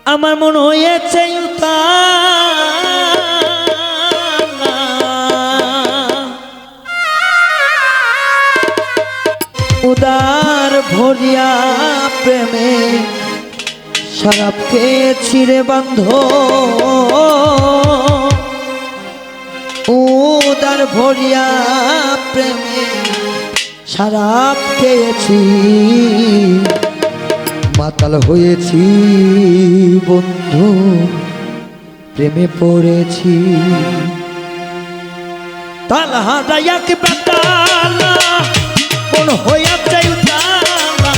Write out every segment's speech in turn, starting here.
আমার মন হয়েছে উদার ভরিয়া প্রেমে শরাব খেয়েছি রে বন্ধু উদার ভরিয়া প্রেমে শরাব খেয়েছি মাতাল হয়েছি বন্ধু প্রেমে পড়েছি তাল হারাইয়াক বেতালা কোন হইয়া চাই উতালা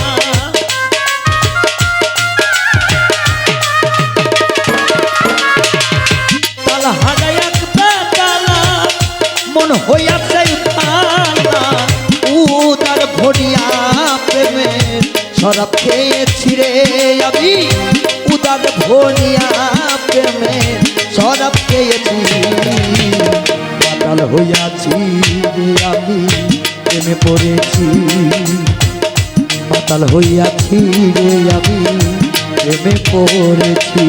তাল হারাইয়াক বেতালা মন হইয়া চাই উতালা উদার ভরিয়া প্রেমে শরাব খেয়েছি রে আমি উদার ভরিয়া প্রেমে শরাব খেয়েছি মাতাল হইয়াছি রে আমি প্রেমে পড়েছি মাতাল হইয়াছি রে আমি প্রেমে পড়েছি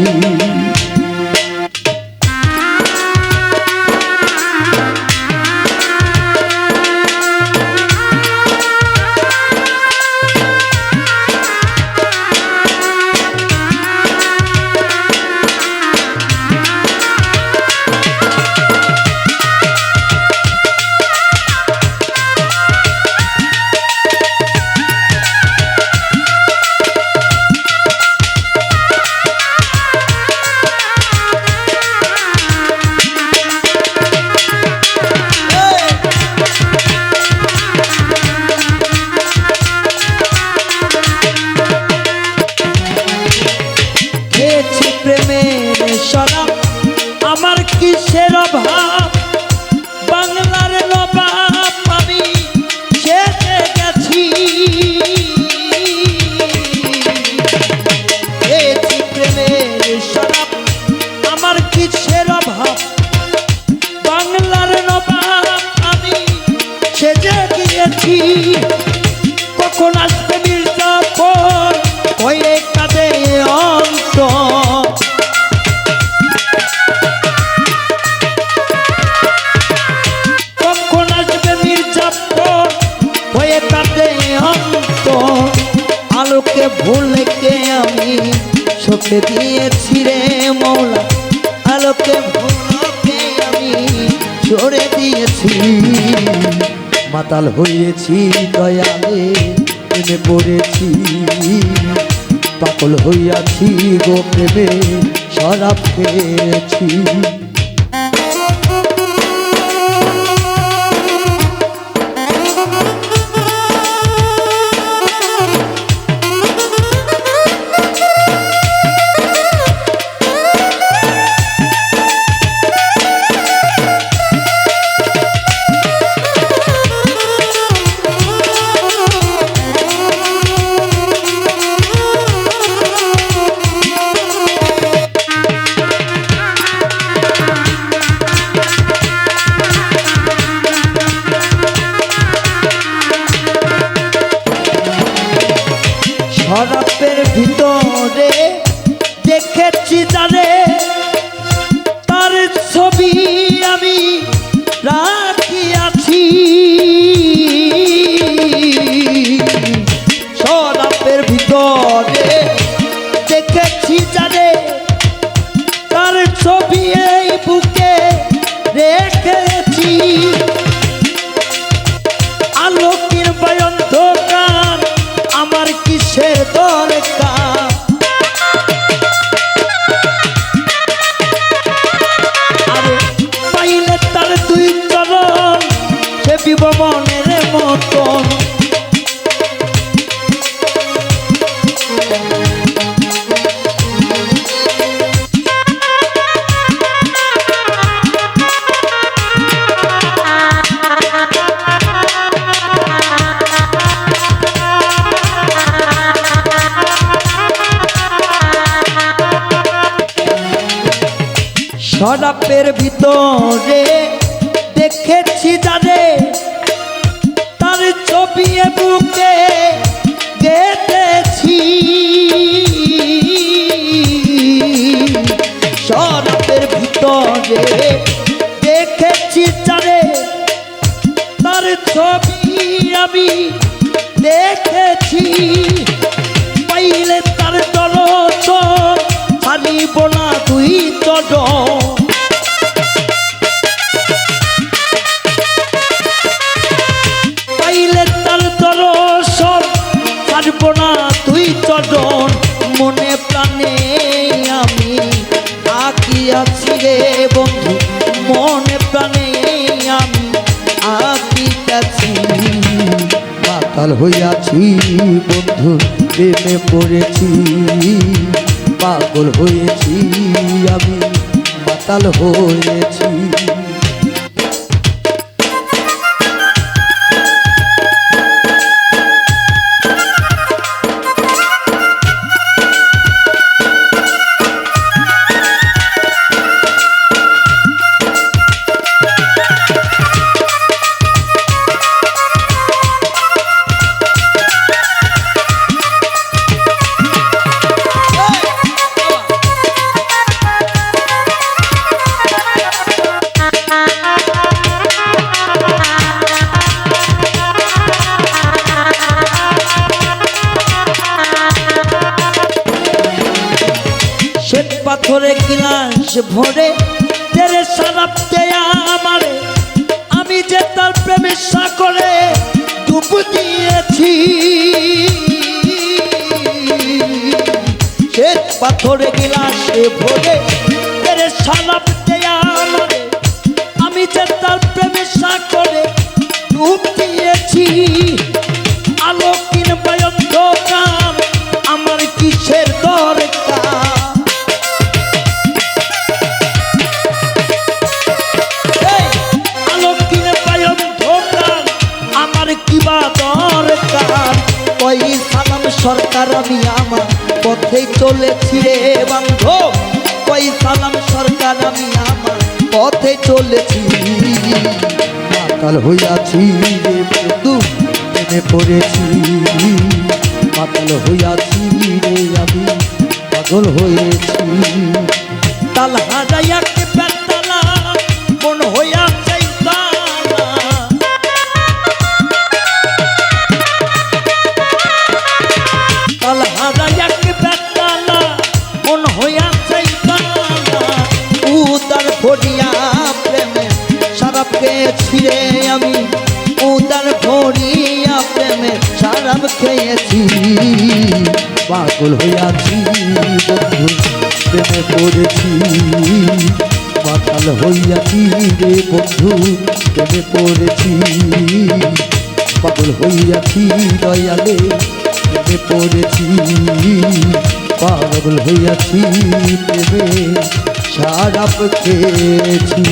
আমার কিসের অভাব বাংলার নবাব আমি খেতে গেছি খেয়েছি প্রেমের শরাব আমার কিসের অভাব বাংলার নবাব আমি সেজে গিয়েছি কখন আসবে মির্জাফর কয়ে কাঁদে অন্তর আলোকে ভুলকে আমি চোখে দিয়েছি রে মৌলা আলোকে ভুলকে আমি ছড়ে দিয়েছি মাতাল হয়েছি দয়ালে প্রেমে পড়েছি পাগল হইয়াছি গো প্রেমে শরাব খেয়েছি শরাবের ভিতরে দেখেছি জানে তার ছবি আমি রাখিয়াছি শরাবের ভিতরে দেখেছি জানে তার ছবি এই বুকে রেখেছি আলোকের অন্ধকার আমার কিসের দরকার আরে পাইলে তার দুই চরণ সে বিব মনের মতন শরাবের ভিতরে দেখেছি জানে তার ছবি বুকে গেঁথেছি পাইব না তুই চরণ পাইলে তার দর্শন ছাড়ব না তুই চরণ মনে প্রাণে আমি আঁকিয়াছি রে বন্ধু মনে প্রাণে আমি আঁকিয়াছি মাতাল হইয়াছি বন্ধু প্রেমে পড়েছি পাগল হয়েছি আমি মাতাল হয়েছি পাথরে গিলাস ভরে তেরে শরাব দেয়া আমারে আমি যে তার প্রেমে সাগরে ডুব দিয়েছি সে পাথরে গিলাসে ভরে তেরে শরাব দেয়া আমারে আমি যে তার প্রেমে সাগরে ডুব দিয়েছি আলো কিংবা অন্ধকার আমার কিসের দরকার কিবা দরকার ওই সালাম সরকার আমি আমার পথে চলেছি রে বান্ধব ওই সালাম সরকার আমি আমার পথে চলেছি মাতাল হইয়াছি রে বন্ধু প্রেমে পড়েছি মাতাল হইয়াছি রে আমি পাগল হয়েছি তাল হারাইয়া কে বেতালা মন হইয়াছে ভরিয়া প্রেমে শরাব খেয়েছি রে আমি উদার ভরিয়া প্রেমে শরাব খেয়েছি পাগল হইয়াছি বন্ধু প্রেমে পড়েছি মাতাল হইয়াছি রে বন্ধু প্রেমে পড়েছি পাগল হইয়াছি দয়ালে প্রেমে পড়েছি পাগল হইয়াছি প্রেমে শরাব খেয়েছি।